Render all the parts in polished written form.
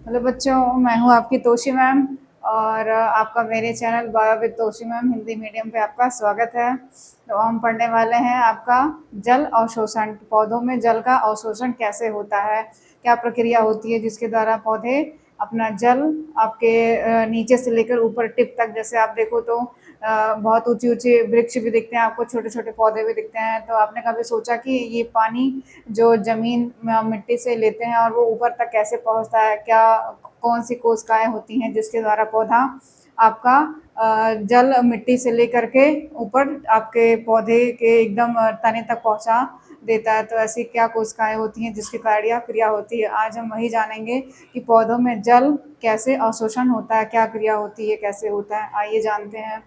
Hello बच्चों, मैं हूँ आपकी तोशी मैम। और आपका मेरे channel bio with Toshi ma'am Hindi medium पे आपका स्वागत है। तो हम पढ़ने वाले हैं आपका जल अवशोषण। पौधों में जल का अवशोषण कैसे होता है, क्या प्रक्रिया होती है जिसके द्वारा पौधे अपना जल आपके नीचे से लेकर ऊपर टिप तक, जैसे आप देखो तो बहुत ऊंचे ऊंचे वृक्ष भी दिखते हैं आपको, छोटे छोटे पौधे भी दिखते हैं। तो आपने कभी सोचा कि ये पानी जो जमीन मिट्टी से लेते हैं और वो ऊपर तक कैसे पहुंचता है, क्या कौन सी कोशिकाएं होती हैं जिसके द्वारा पौधा आपका जल मिट्टी से लेकर के ऊपर आपके पौधे के एकदम तने तक पहुंचा देता है। तो ऐसी क्या कोशिकाएं होती हैं जिसके कारण यह क्रिया होती है। आज हम वही जानेंगे कि पौधों में जल कैसे अवशोषण होता है, क्या क्रिया होती है, कैसे होता है, आइए जानते हैं।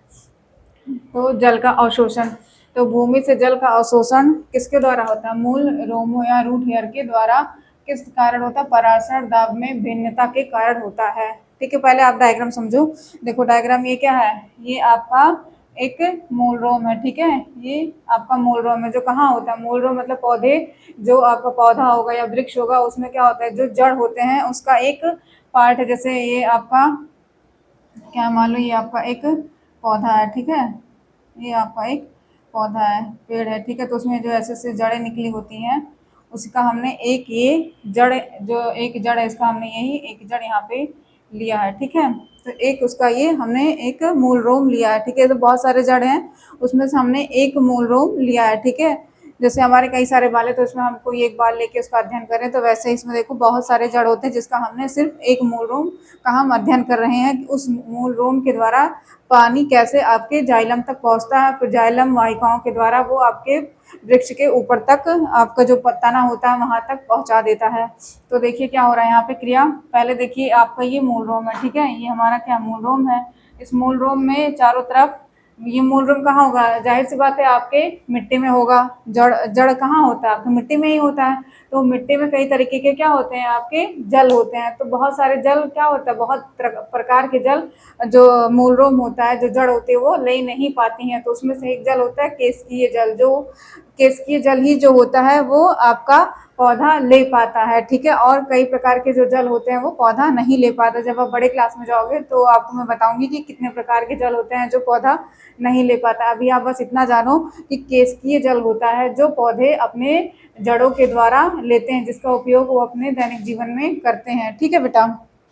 तो जल का अवशोषण, तो भूमि से जल का अवशोषण किसके द्वारा होता है? मूल रोमो या रूट हेयर के द्वारा। किस कारण होता है? पराशर दाब में भिन्नता के कारण होता है। ठीक है, पहले आप डायग्राम समझो। देखो डायग्राम ये क्या है, ये आपका एक मूल रोम है। ठीक है, ये आपका मूल रोम है जो कहाँ होता है? मूल रोम मतलब पौधे, जो आपका पौधा होगा या वृक्ष होगा उसमें क्या होता है, जो जड़ होते हैं उसका एक पार्ट है। जैसे ये आपका क्या, मान लो ये आपका एक पौधा है। ठीक है, ये आपका एक पौधा है, पेड़ है। ठीक है, तो उसमें जो ऐसे ऐसे जड़ें निकली होती हैं उसका हमने एक ये जड़, जो एक जड़ है इसका हमने यही एक जड़ यहाँ पे लिया है। ठीक है, तो एक उसका ये हमने एक मूल रोम लिया है। ठीक है, तो बहुत सारे जड़ हैं उसमें से हमने एक मूल रोम लिया है। ठीक है, जैसे हमारे कई सारे बाल है तो इसमें हम कोई एक बाल लेके उसका अध्ययन करें, तो वैसे इसमें देखो बहुत सारे जड़ होते हैं जिसका हमने सिर्फ एक मूल रोम का हम अध्ययन कर रहे हैं कि उस मूल रोम के द्वारा पानी कैसे आपके जाइलम तक पहुंचता है, फिर जाइलम वाहिकाओं के द्वारा वो आपके वृक्ष के ऊपर तक आपका जो तना होता है वहां तक पहुंचा देता है। तो देखिए क्या हो रहा है यहाँ पे क्रिया। पहले देखिए आपका ये मूल रोम है। ठीक है, ये हमारा क्या मूल रोम है। इस मूल रोम में चारों तरफ, ये मूल रोम कहाँ होगा? जाहिर सी बात है आपके मिट्टी में होगा। जड़ जड़ कहाँ होता है? आपके मिट्टी में ही होता है। तो मिट्टी में कई तरीके के क्या होते हैं? आपके जल होते हैं। तो बहुत सारे जल क्या होता है, बहुत प्रकार के जल जो मूल रोम होता है, जो जड़ होती है वो ले नहीं पाती हैं। तो उसमें से एक जल होता है केशकीय जल। जो केशकीय जल ही जो होता है वो आपका पौधा ले पाता है। ठीक है, और कई प्रकार के जो जल होते हैं वो पौधा नहीं ले पाता। जब आप बड़े क्लास में जाओगे तो आपको मैं बताऊंगी कि कितने प्रकार के जल होते हैं जो पौधा नहीं ले पाता। अभी आप बस इतना जानो कि केशकीय जल होता है जो पौधे अपने जड़ों के द्वारा लेते हैं, जिसका उपयोग वो अपने दैनिक जीवन में करते हैं। ठीक है बेटा,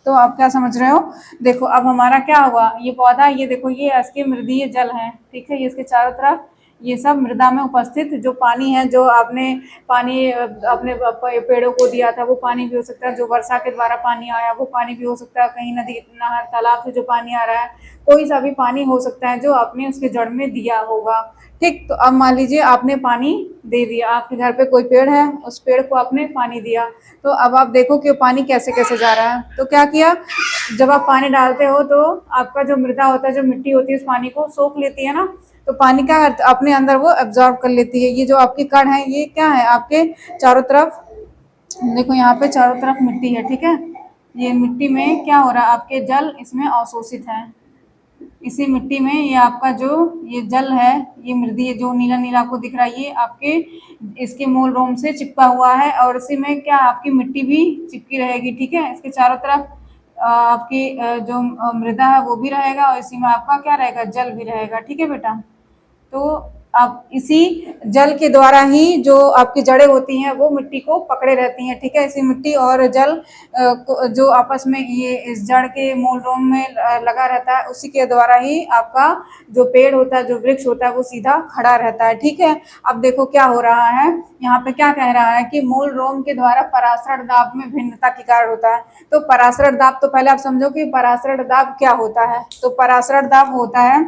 तो आप क्या समझ रहे हो? देखो अब हमारा क्या हुआ, ये पौधा, ये देखो ये इसके मृदीय जल है। ठीक है, ये इसके चारों तरफ ये सब मृदा में उपस्थित जो पानी है, जो आपने पानी अपने पेड़ों को दिया था वो पानी भी हो सकता है, जो वर्षा के द्वारा पानी आया वो पानी भी हो सकता है, कहीं नदी नहर तालाब से जो पानी आ रहा है, कोई सा भी पानी हो सकता है जो आपने उसके जड़ में दिया होगा। ठीक, तो अब मान लीजिए आपने पानी दे दिया, आपके घर पे कोई पेड़ है, उस पेड़ को आपने पानी दिया। तो अब आप देखो कि पानी कैसे कैसे जा रहा है। तो क्या किया, जब आप पानी डालते हो तो आपका जो मृदा होता है, जो मिट्टी होती है, उस पानी को सोख लेती है ना। तो पानी क्या अपने अंदर वो एब्जॉर्ब कर लेती है। ये जो आपके कण है ये क्या है, आपके चारों तरफ देखो, यहाँ पे चारों तरफ मिट्टी है। ठीक है, ये मिट्टी में क्या हो रहा है, आपके जल इसमें अवशोषित है। इसी मिट्टी में ये आपका जो ये जल है, ये मृदीय जो नीला नीला आपको दिख रहा है, ये आपके इसके मूल रोम से चिपका हुआ है और इसी में क्या आपकी मिट्टी भी चिपकी रहेगी। ठीक है, इसके चारों तरफ आपकी जो मृदा है वो भी रहेगा और इसी में आपका क्या रहेगा, जल भी रहेगा। ठीक है बेटा, तो आप इसी जल के द्वारा ही जो आपकी जड़ें होती हैं वो मिट्टी को पकड़े रहती हैं। ठीक है, इसी मिट्टी और जल जो आपस में ये इस जड़ के मूल रोम में लगा रहता है, उसी के द्वारा ही आपका जो पेड़ होता है, जो वृक्ष होता है वो सीधा खड़ा रहता है। ठीक है, अब देखो क्या हो रहा है, यहाँ पे क्या कह रहा है कि मूल रोम के द्वारा परासरण दाब में भिन्नता के कारण होता है। तो परासरण दाब, तो पहले आप समझो कि परासरण दाब क्या होता है। तो परासरण दाब होता है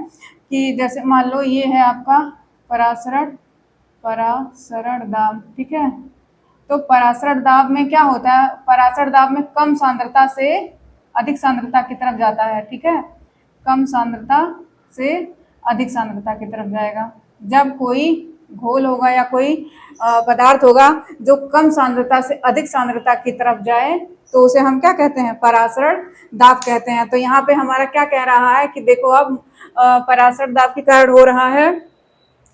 कि जैसे मान लो ये है आपका परासरण परासरण दाब। ठीक है, तो परासरण दाब में क्या होता है, परासरण दाब में कम सांद्रता से अधिक सांद्रता की तरफ जाता है। ठीक है, कम सांद्रता से अधिक सांद्रता की तरफ जाएगा। जब कोई घोल होगा या कोई पदार्थ होगा जो कम सांद्रता से अधिक सांद्रता की तरफ जाए तो उसे हम क्या कहते हैं, परासरण दाब कहते हैं। तो यहाँ पे हमारा क्या कह रहा है कि देखो अब परासरण दाब के कारण हो रहा है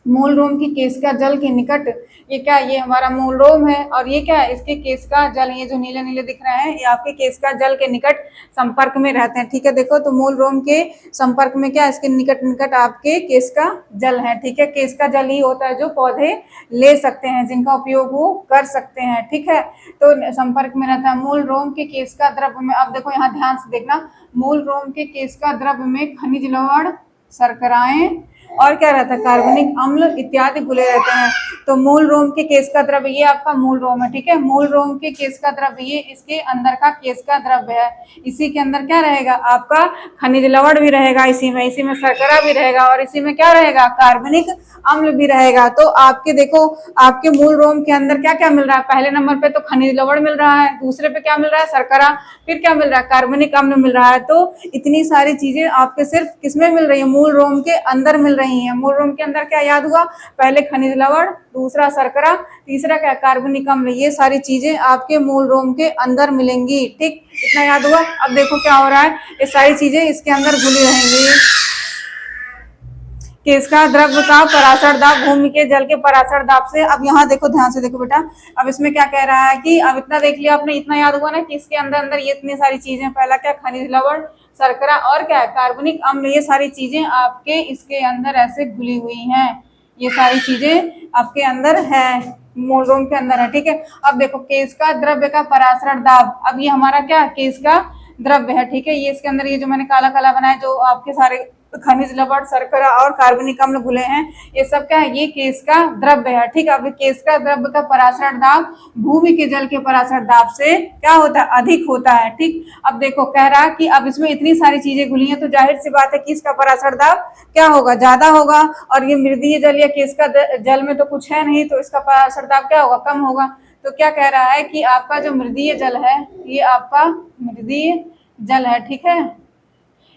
मूल रोम की केशिका जल के निकट, ये क्या, ये हमारा मूल रोम है और ये क्या है, इसके केशिका जल, ये जो नीले नीले दिख रहे हैं ये आपके केशिका जल के निकट संपर्क में रहते हैं। ठीक है, देखो तो मूल रोम के संपर्क में क्या, इसके निकट निकट आपके केशिका जल है। ठीक है, केशिका जल ही होता है जो पौधे ले सकते हैं, जिनका उपयोग वो कर सकते हैं। ठीक है, तो संपर्क में रहता है। मूल रोम के केशिका द्रव्य में, अब देखो यहाँ ध्यान से देखना, मूल रोम के केशिका द्रव्य में खनिज लवण, शर्कराएं और क्या रहता है, कार्बनिक अम्ल इत्यादि घुले रहते हैं। तो मूल रोम के केशिका द्रव्य, ये आपका मूल रोम है। ठीक है, मूल रोम के केशिका द्रव्य, ये इसके अंदर का केशिका द्रव्य है। इसी के अंदर क्या रहेगा, आपका खनिज लवण भी रहेगा, इसी में शर्करा भी रहेगा और इसी में क्या रहेगा, कार्बनिक अम्ल भी रहेगा। तो आपके देखो, आपके मूल रोम के अंदर क्या क्या मिल रहा है, पहले नंबर पे तो खनिज लवण मिल रहा है, दूसरे पे क्या मिल रहा है, शर्करा, फिर क्या मिल रहा है, कार्बनिक अम्ल मिल रहा है। तो इतनी सारी चीजें आपके सिर्फ किसमें मिल रही है, मूल रोम के अंदर मिल रही है। मूल रोम के अंदर क्या याद हुआ, पहले खनिज लवण, दूसरा शर्करा, तीसरा क्या, कार्बनिक अम्ल, ये सारी चीजें आपके मूल रोम के अंदर मिलेंगी। ठीक, इतना याद हुआ। अब देखो क्या हो रहा है, ये सारी चीजें इसके अंदर घुली रहेंगी। केशिका द्रव्य का पराशर दाब भूमि के जल के पराशर दाब से, अब यहाँ देखो ध्यान से देखो बेटा, अब इसमें क्या कह रहा है कि अब इतना देख लिया आपने, इतना याद हुआ ना कि इसके अंदर अंदर ये इतनी सारी चीजें, पहला क्या, खनिज लवण, शर्करा और क्या है, कार्बनिक अम्ल, ये सारी चीजें आपके इसके अंदर ऐसे घुली हुई हैं। ये सारी चीजें आपके अंदर है, मूल रोम के अंदर है। ठीक है, अब देखो केशिका द्रव्य का पराशर दाब, अब ये हमारा क्या, केशिका द्रव्य है। ठीक है, ये इसके अंदर ये जो मैंने काला काला बनाया, जो आपके सारे खनिज लवण, शर्करा और कार्बनिक अम्ल घुले हैं, ये सब क्या है, ये केशिका द्रव्य है। ठीक है, अब केशिका द्रव्य का पराशर दाब भूमि के जल के पराशर दाब से क्या होता है, अधिक होता है। ठीक, अब देखो कह रहा कि अब इसमें इतनी सारी चीजें घुली हैं तो जाहिर सी बात है कि इसका पराशर दाब क्या होगा, ज्यादा होगा, और ये मृदीय जल या केशिका जल में तो कुछ है नहीं, तो इसका पराशर दाब क्या होगा, कम होगा। तो क्या कह रहा है कि आपका जो मृदीय जल है, ये आपका मृदीय जल है। ठीक है,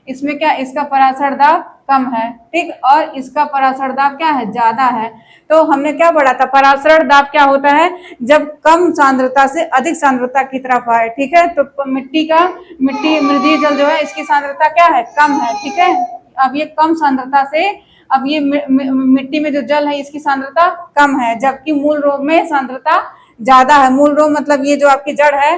इसमें क्या, इसका पराशर दाब कम है। ठीक, और इसका पराशर दाब क्या है, ज्यादा है। तो हमने क्या पढ़ा था, पराशर दाब क्या होता है, जब कम सांद्रता से अधिक सांद्रता की तरफ आए। ठीक है, तो मिट्टी मृदीय जल जो है, इसकी सांद्रता क्या है, कम है। ठीक है, अब ये कम सांद्रता से, अब ये मिट्टी में जो जल है इसकी सांद्रता कम है, जबकि मूल रोम में सांद्रता ज्यादा है। मूल रोम मतलब ये जो आपकी जड़ है,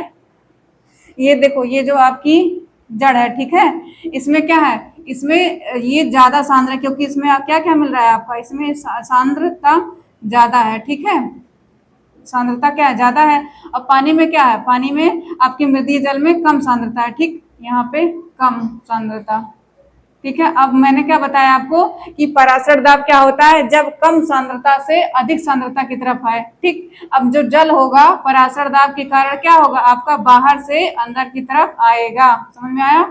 ये देखो ये जो आपकी जड़ है। ठीक है, इसमें क्या है, इसमें ये ज्यादा सांद्र है, क्योंकि इसमें क्या क्या मिल रहा है आपका, इसमें सांद्रता ज्यादा है। ठीक है, सांद्रता क्या है, ज्यादा है। अब पानी में क्या है, पानी में आपके मृदीय जल में कम सांद्रता है। ठीक, यहाँ पे कम सांद्रता। ठीक है, अब मैंने क्या बताया आपको कि पराशर दाब क्या होता है, जब कम सांद्रता से अधिक सांद्रता की तरफ आए। ठीक, अब जो जल होगा पराशर दाब के कारण क्या होगा, आपका बाहर से अंदर की तरफ आएगा। समझ में आया,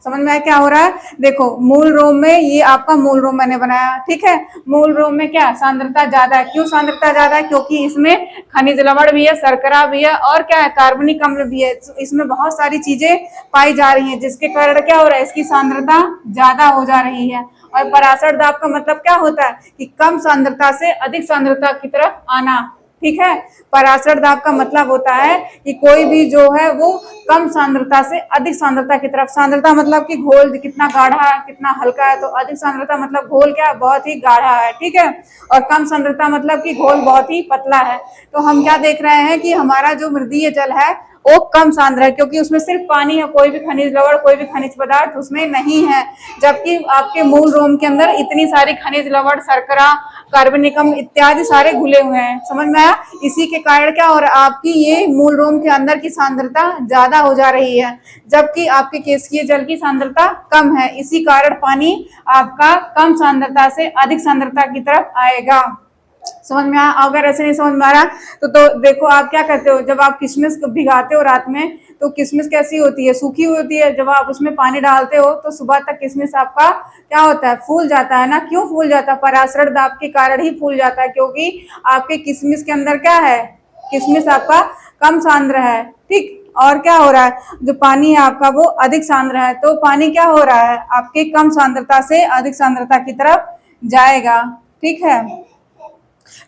समझ में आया क्या हो रहा है। देखो मूल रोम में, ये आपका मूल रोम मैंने बनाया। ठीक है, मूल रोम में क्या, सांद्रता ज्यादा है। क्यों सांद्रता ज्यादा है, क्योंकि इसमें खनिज लवण भी है, शर्करा भी है और क्या है, कार्बनिक अम्ल भी है। इसमें बहुत सारी चीजें पाई जा रही हैं, जिसके कारण क्या हो रहा है, इसकी सांद्रता ज्यादा हो जा रही है। और पराशर दाब का मतलब क्या होता है कि कम सांद्रता से अधिक सांद्रता की तरफ आना। ठीक है, पराशर दाब का मतलब होता है कि कोई भी जो है वो कम सांद्रता से अधिक सांद्रता की तरफ, सांद्रता मतलब कि घोल कितना गाढ़ा है, कितना हल्का है, तो अधिक सांद्रता मतलब घोल क्या बहुत ही गाढ़ा है। ठीक है, और कम सांद्रता मतलब कि घोल बहुत ही पतला है। तो हम क्या देख रहे हैं कि हमारा जो मृदीय जल है वो कम सांद्र है, क्योंकि उसमें सिर्फ पानी है, कोई भी खनिज लवण, कोई भी खनिज पदार्थ उसमें नहीं है। जबकि आपके मूल रोम के अंदर इतनी सारी खनिज लवण, शर्करा, कार्बनिक अम्ल इत्यादि सारे घुले हुए हैं। समझ में आया, इसी के कारण क्या हो रहा है, आपकी ये मूल रोम के अंदर की सांद्रता ज्यादा हो जा रही है, जबकि आपके केशिकीय जल की सांद्रता कम है। इसी कारण पानी आपका कम सांद्रता से अधिक सांद्रता की तरफ आएगा। समझ में आया, अगर ऐसे नहीं समझ में आ रहा तो देखो आप क्या करते हो, जब आप किशमिश भिगाते हो रात में, तो किशमिश कैसी होती है, सूखी हुई होती है। जब आप उसमें पानी डालते हो तो सुबह तक किशमिश आपका क्या होता है, फूल जाता है ना। क्यों फूल जाता है, पराशर दाब के कारण ही फूल जाता है, क्योंकि आपके किशमिश के अंदर क्या है, किशमिश आपका कम सांद्र है। ठीक, और क्या हो रहा है, जो पानी है आपका वो अधिक सांद्र है, तो पानी क्या हो रहा है, आपके कम सांद्रता से अधिक सांद्रता की तरफ जाएगा। ठीक है,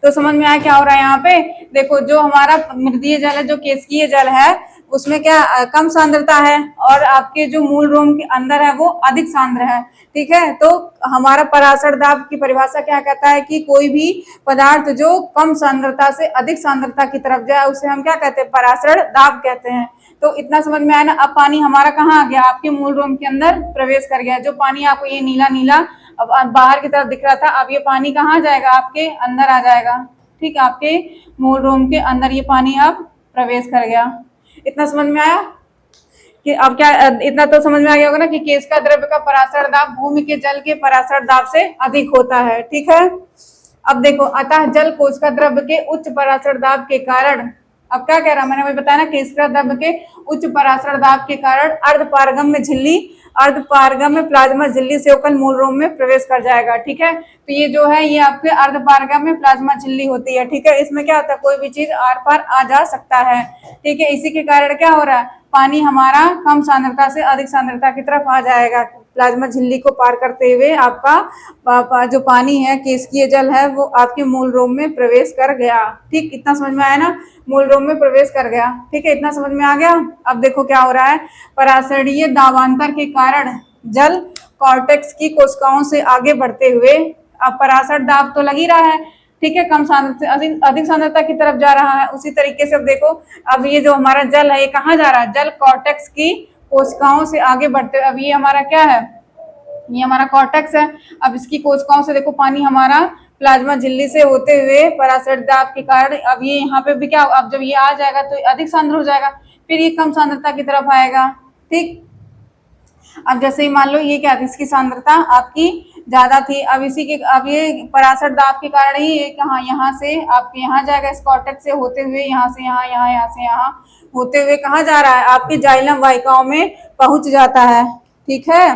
तो समझ में आया क्या हो रहा है यहाँ पे। देखो जो हमारा मृदीय जल है, जो केशिकीय जल है, उसमें क्या कम सांद्रता है, और आपके जो मूल रोम के अंदर है वो अधिक सांद्र है। ठीक है, तो हमारा पराशर दाब की परिभाषा क्या कहता है कि कोई भी पदार्थ जो कम सांद्रता से अधिक सांद्रता की तरफ जाए उसे हम क्या कहते हैं, पराशर दाब कहते हैं। तो इतना समझ में आया ना। अब पानी हमारा कहाँ आ गया, आपके मूल रोम के अंदर प्रवेश कर गया। जो पानी आपको ये नीला नीला अब बाहर की तरफ दिख रहा था, अब ये पानी कहाँ जाएगा, आपके अंदर आ जाएगा। ठीक है, आपके मूल रोम के अंदर ये पानी अब प्रवेश कर गया। इतना समझ में आया कि अब क्या, इतना तो समझ में आ गया होगा ना कि केशिका द्रव्य का पराशर दाब भूमि के जल के पराशर दाब से अधिक होता है। ठीक है, अब देखो, अतः जल कोशिका द्रव्य के उच्च पराशर दाब के कारण, अब क्या कह रहा मैंने वही बताया ना, केशिका द्रव्य के उच्च पराशर दाब के कारण अर्धपारगम्य झिल्ली, अर्धपारगम्य प्लाज्मा झिल्ली से होकर मूल रोम में प्रवेश कर जाएगा। ठीक है, तो ये जो है ये आपके अर्धपारगम्य प्लाज्मा झिल्ली होती है। ठीक है, इसमें क्या होता है, कोई भी चीज आर पार आ जा सकता है। ठीक है, इसी के कारण क्या हो रहा है, पानी हमारा कम सांद्रता से अधिक सांद्रता की तरफ आ जाएगा। प्लाज्मा झिल्ली को पार करते हुए आपका जो पानी है, केशिकीय जल है, वो आपके मूल रोम में प्रवेश कर गया। ठीक, इतना समझ में आया ना, मूल रोम में प्रवेश कर गया। ठीक है, इतना समझ में आ गया। अब देखो क्या हो रहा है, पराशरीय दाबांतर के कारण जल कॉर्टेक्स की कोशिकाओं से आगे बढ़ते हुए, अब पराशर दाब तो लग ही रहा है। ठीक है, कम सांद्रता से अधिक सांद्रता की तरफ जा रहा है। उसी तरीके से अब देखो, अब ये जो हमारा जल है ये कहाँ जा रहा है, जल कॉर्टेक्स की कोशिकाओं से आगे बढ़ते हुए, अब ये हमारा क्या है, ये हमारा कॉर्टेक्स है। अब इसकी कोशिकाओं से देखो पानी हमारा प्लाज्मा झिल्ली से होते हुए पराशर दाब के कारण, अब ये यहाँ पे भी क्या, अब जब ये आ जाएगा तो अधिक सांद्र हो जाएगा, फिर ये कम सांद्रता की तरफ आएगा। ठीक, अब जैसे ही मान लो ये क्या थी, इसकी सांद्रता आपकी ज्यादा थी, अब इसी के, अब ये पराशर दाब के कारण ही ये कहाँ, यहाँ से आपके यहाँ जाएगा, इस कॉर्टेक्स से होते हुए यहाँ से यहाँ, यहाँ से यहाँ होते हुए कहाँ जा रहा है, आपके जाइलम वाहिकाओं में पहुंच जाता है। ठीक है,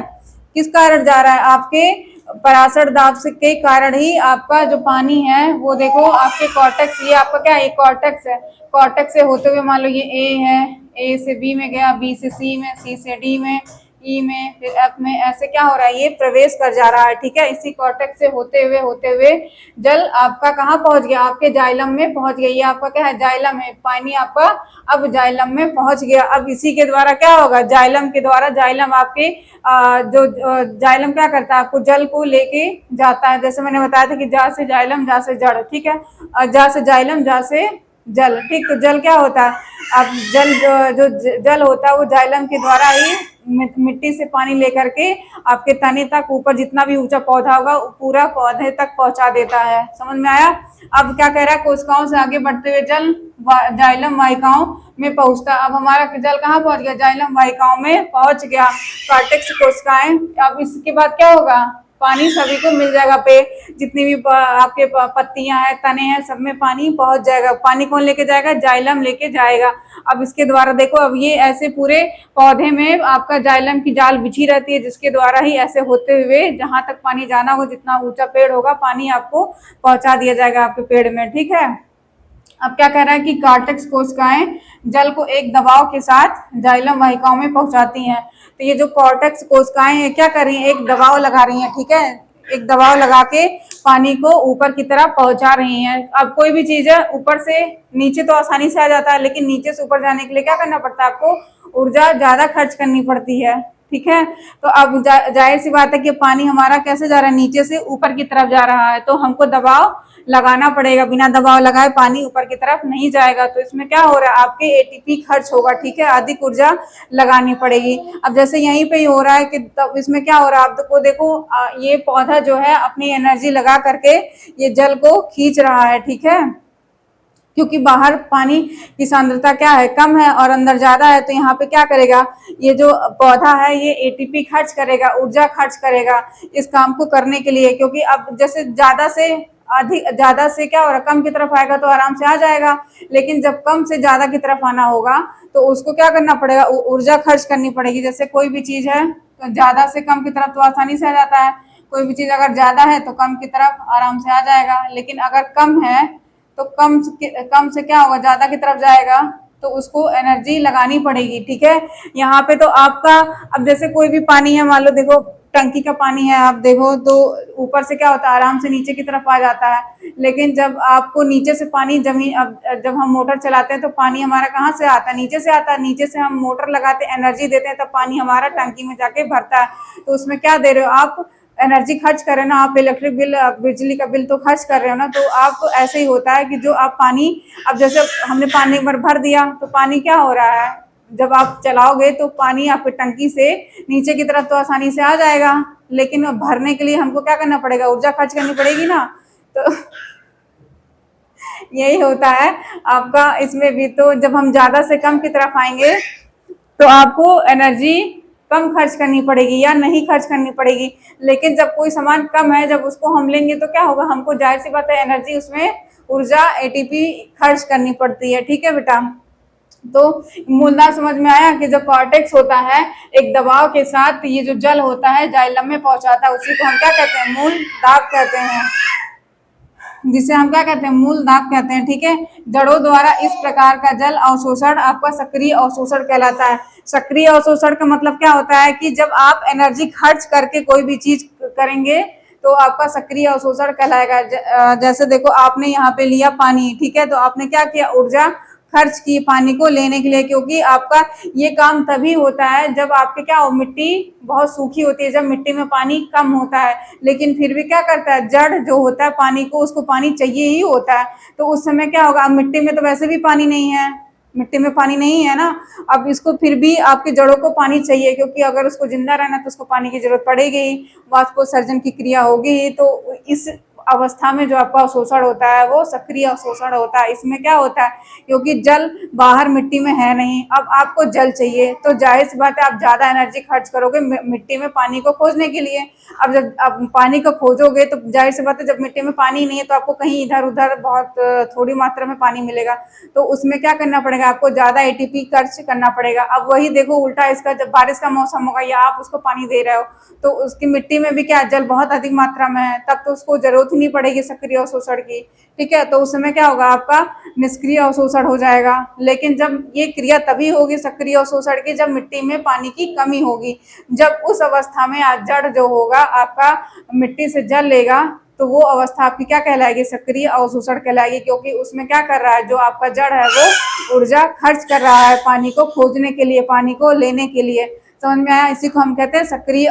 किस कारण जा रहा है, आपके पराशर दाब से के कारण ही आपका जो पानी है वो देखो आपके कॉर्टेक्स, ये आपका क्या है, कॉर्टेक्स है, कॉर्टेक्स से होते हुए मान लो ये ए है, ए से बी में गया, बी से सी में, सी से डी में, ई में, फिर एफ में, ऐसे क्या हो रहा है, ये प्रवेश कर जा रहा है। ठीक है, इसी कॉर्टेक्स से होते हुए जल आपका कहाँ पहुंच गया, आपके जाइलम में पहुंच गया। ये आपका क्या है, जाइलम है, पानी आपका अब जाइलम में पहुंच गया। अब इसी के द्वारा क्या होगा, जाइलम के द्वारा, जाइलम आपके जो जाइलम क्या करता है, आपको जल को लेके जाता है। जैसे मैंने बताया था कि जा से जाइलम, जा से जड़। ठीक है, जा से जाइलम, जा से जल। ठीक, तो जल क्या होता है, अब जल जो जल होता है वो जाइलम के द्वारा ही मिट्टी से पानी लेकर के आपके तने तक, ऊपर जितना भी ऊंचा पौधा होगा पूरा पौधे तक पहुंचा देता है। समझ में आया। अब क्या कह रहा है, कोशिकाओं से आगे बढ़ते हुए जल जाइलम वाहिकाओं में पहुंचता। अब हमारा जल कहाँ पहुंच गया, जाइलम वाहिकाओं में पहुंच गया, कॉर्टेक्स कोशिकाएं। अब इसके बाद क्या होगा, पानी सभी को मिल जाएगा, पे जितनी भी आपके पत्तियां हैं, तने हैं, सब में पानी पहुंच जाएगा। पानी कौन लेके जाएगा, जाइलम लेके जाएगा। अब इसके द्वारा देखो, अब ये ऐसे पूरे पौधे में आपका जाइलम की जाल बिछी रहती है, जिसके द्वारा ही ऐसे होते हुए जहां तक पानी जाना हो, जितना ऊंचा पेड़ होगा पानी आपको पहुंचा दिया जाएगा आपके पेड़ में। ठीक है, अब क्या कह रहा है कि कॉर्टेक्स कोशिकाएं जल को एक दबाव के साथ जाइलम वाहिकाओं में पहुंचाती हैं। तो ये जो कॉर्टेक्स कोशिकाएं हैं क्या कर रही हैं, एक दबाव लगा रही हैं। ठीक है, एक दबाव लगा के पानी को ऊपर की तरफ पहुंचा रही हैं। अब कोई भी चीज है ऊपर से नीचे तो आसानी से आ जाता है, लेकिन नीचे से ऊपर जाने के लिए क्या करना पड़ता है, आपको ऊर्जा ज्यादा खर्च करनी पड़ती है। ठीक है, तो अब जाहिर सी बात है कि पानी हमारा कैसे जा रहा है, नीचे से ऊपर की तरफ जा रहा है, तो हमको दबाव लगाना पड़ेगा। बिना दबाव लगाए पानी ऊपर की तरफ नहीं जाएगा। तो इसमें क्या हो रहा है, आपके एटीपी खर्च होगा। ठीक है, अधिक ऊर्जा लगानी पड़ेगी। अब जैसे यहीं पे ही हो रहा है कि तब इसमें क्या हो रहा है, आप तो देखो ये पौधा जो है अपनी एनर्जी लगा करके ये जल को खींच रहा है। ठीक है, क्योंकि बाहर पानी की सांद्रता क्या है, कम है, और अंदर ज्यादा है, तो यहाँ पे क्या करेगा, ये जो पौधा है ये एटीपी खर्च करेगा, ऊर्जा खर्च करेगा इस काम को करने के लिए। क्योंकि अब जैसे ज्यादा से अधिक, ज्यादा से क्या हो रहा है, कम की तरफ आएगा तो आराम से आ जाएगा, लेकिन जब कम से ज्यादा की तरफ आना होगा तो उसको क्या करना पड़ेगा, ऊर्जा खर्च करनी पड़ेगी। जैसे कोई भी चीज है तो ज्यादा से कम की तरफ तो आसानी से आ जाता है, कोई भी चीज अगर ज्यादा है तो कम की तरफ आराम से आ जाएगा, लेकिन अगर कम है तो कम से क्या होगा, ज्यादा की तरफ जाएगा, तो उसको एनर्जी लगानी पड़ेगी। ठीक है, यहाँ पे तो आपका, अब जैसे कोई भी पानी है, मान लो देखो टंकी का पानी है, आप देखो तो ऊपर से क्या होता है, आराम से नीचे की तरफ आ जाता है। लेकिन जब आपको नीचे से पानी जमीन, अब जब हम मोटर चलाते हैं तो पानी हमारा कहाँ से आता है, नीचे से आता है। नीचे से हम मोटर लगाते हैं, एनर्जी देते हैं, तब पानी हमारा टंकी में जाके भरता है। तो उसमें क्या दे रहे हो आप, एनर्जी खर्च कर रहे हो ना, आप इलेक्ट्रिक बिल, बिजली का बिल तो खर्च कर रहे हो ना। तो आप ऐसे ही होता है कि जो आप पानी, अब जैसे हमने पानी एक बार भर दिया तो पानी क्या हो रहा है, जब आप चलाओगे तो पानी आपकी टंकी से नीचे की तरफ तो आसानी से आ जाएगा, लेकिन भरने के लिए हमको क्या करना पड़ेगा, ऊर्जा खर्च करनी पड़ेगी ना। तो यही होता है आपका इसमें भी। तो जब हम ज्यादा से कम की तरफ आएंगे तो आपको एनर्जी कम खर्च करनी पड़ेगी या नहीं खर्च करनी पड़ेगी। लेकिन जब कोई सामान कम है, जब उसको हम लेंगे तो क्या होगा, हमको जाहिर सी बात है एनर्जी उसमें, ऊर्जा एटीपी खर्च करनी पड़ती है। ठीक है बेटा, तो मुद्दा समझ में आया कि जो कॉर्टेक्स होता है, एक दबाव के साथ ये जो जल होता है जाइलम में पहुंचाता है, उसी को हम क्या कहते हैं, मूल दाब कहते हैं, जिसे हम क्या कहते हैं, मूल दाब कहते हैं। ठीक है, जड़ों द्वारा इस प्रकार का जल अवशोषण आपका सक्रिय अवशोषण कहलाता है। सक्रिय अवशोषण का मतलब क्या होता है कि जब आप एनर्जी खर्च करके कोई भी चीज करेंगे तो आपका सक्रिय अवशोषण कहलाएगा। जैसे देखो आपने यहाँ पे लिया पानी, ठीक है, तो आपने क्या किया, ऊर्जा खर्च की पानी को लेने के लिए, क्योंकि आपका ये काम तभी होता है जब आपके क्या हो, मिट्टी बहुत सूखी होती है, जब मिट्टी में पानी कम होता है। लेकिन फिर भी क्या करता है, जड़ जो होता है पानी को, उसको पानी चाहिए ही होता है। तो उस समय क्या होगा, अब मिट्टी में तो वैसे भी पानी नहीं है, मिट्टी में पानी नहीं है ना, अब इसको फिर भी आपके जड़ों को पानी चाहिए, क्योंकि अगर उसको जिंदा रहना तो उसको पानी की जरूरत पड़ेगी ही, वाष्पोत्सर्जन की क्रिया होगी ही। तो इस अवस्था में जो आपका अवशोषण होता है वो सक्रिय अवशोषण होता है। इसमें क्या होता है, क्योंकि जल बाहर मिट्टी में है नहीं, अब आपको जल चाहिए, तो जाहिर सी बात है आप ज्यादा एनर्जी खर्च करोगे मिट्टी में पानी को खोजने के लिए। अब जब आप पानी को खोजोगे तो जाहिर सी बात है, जब मिट्टी में पानी नहीं है तो आपको कहीं इधर उधर बहुत थोड़ी मात्रा में पानी मिलेगा, तो उसमें क्या करना पड़ेगा, आपको ज्यादा एटीपी खर्च करना पड़ेगा। अब वही देखो उल्टा इसका, जब बारिश का मौसम होगा या आप उसको पानी दे रहे हो तो उसकी मिट्टी में भी क्या, जल बहुत अधिक मात्रा में है, तब तो उसको जरूरत ही नहीं पड़ेगी सक्रिय अवशोषण की। ठीक है, तो उस समय क्या होगा, आपका निष्क्रिय अवशोषण हो जाएगा। लेकिन जब ये क्रिया तभी होगी सक्रिय अवशोषण की, जब मिट्टी में पानी की कमी होगी। जब उस अवस्था में जड़ जो होगा आपका मिट्टी से जल लेगा तो वो अवस्था आपकी क्या कहलाएगी, सक्रिय अवशोषण कहलाएगी, क्योंकि उसमें क्या कर रहा है, जो आपका जड़ है वो ऊर्जा खर्च कर रहा है पानी को खोजने के लिए, पानी को लेने के लिए। समझ में आया, इसी को हम कहते हैं सक्रिय